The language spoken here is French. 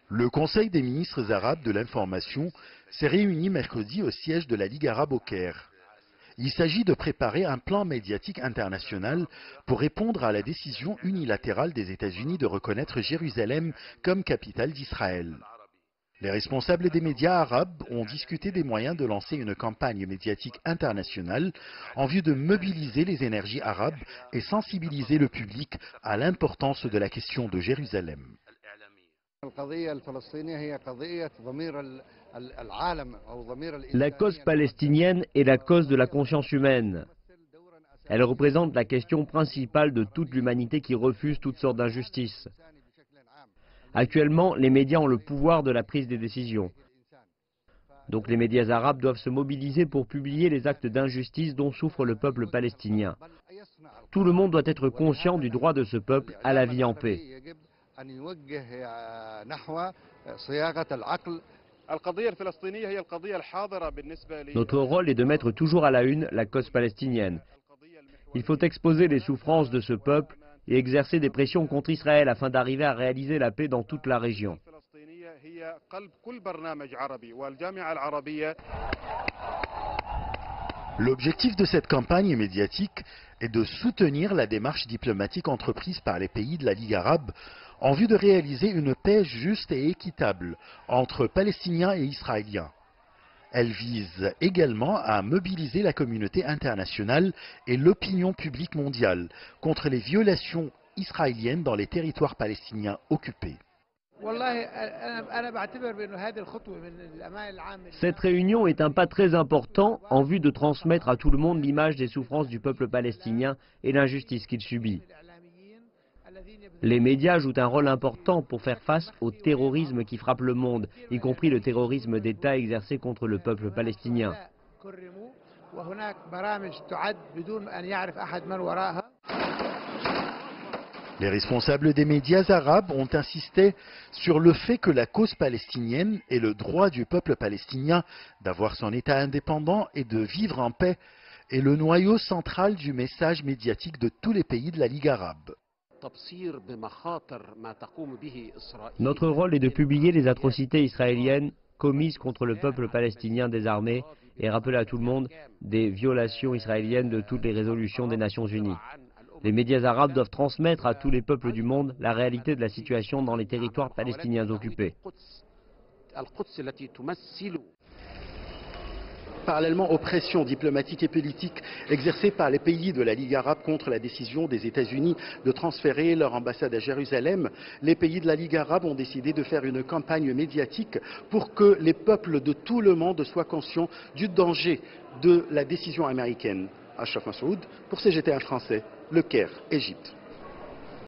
Le Conseil des ministres arabes de l'information s'est réuni mercredi au siège de la Ligue arabe au Caire. Il s'agit de préparer un plan médiatique international pour répondre à la décision unilatérale des États-Unis de reconnaître Jérusalem comme capitale d'Israël. Les responsables des médias arabes ont discuté des moyens de lancer une campagne médiatique internationale en vue de mobiliser les énergies arabes et sensibiliser le public à l'importance de la question de Jérusalem. La cause palestinienne est la cause de la conscience humaine. Elle représente la question principale de toute l'humanité qui refuse toutes sortes d'injustices. Actuellement, les médias ont le pouvoir de la prise des décisions. Donc les médias arabes doivent se mobiliser pour publier les actes d'injustice dont souffre le peuple palestinien. Tout le monde doit être conscient du droit de ce peuple à la vie en paix. Notre rôle est de mettre toujours à la une la cause palestinienne. Il faut exposer les souffrances de ce peuple et exercer des pressions contre Israël afin d'arriver à réaliser la paix dans toute la région. L'objectif de cette campagne médiatique est de soutenir la démarche diplomatique entreprise par les pays de la Ligue arabe en vue de réaliser une paix juste et équitable entre Palestiniens et Israéliens. Elle vise également à mobiliser la communauté internationale et l'opinion publique mondiale contre les violations israéliennes dans les territoires palestiniens occupés. Cette réunion est un pas très important en vue de transmettre à tout le monde l'image des souffrances du peuple palestinien et l'injustice qu'il subit. Les médias jouent un rôle important pour faire face au terrorisme qui frappe le monde, y compris le terrorisme d'État exercé contre le peuple palestinien. Les responsables des médias arabes ont insisté sur le fait que la cause palestinienne et le droit du peuple palestinien d'avoir son État indépendant et de vivre en paix est le noyau central du message médiatique de tous les pays de la Ligue arabe. Notre rôle est de publier les atrocités israéliennes commises contre le peuple palestinien désarmé et rappeler à tout le monde des violations israéliennes de toutes les résolutions des Nations Unies. Les médias arabes doivent transmettre à tous les peuples du monde la réalité de la situation dans les territoires palestiniens occupés. Parallèlement aux pressions diplomatiques et politiques exercées par les pays de la Ligue arabe contre la décision des États-Unis de transférer leur ambassade à Jérusalem, les pays de la Ligue arabe ont décidé de faire une campagne médiatique pour que les peuples de tout le monde soient conscients du danger de la décision américaine. Achraf Massoud pour CGTN français, Le Caire, Égypte.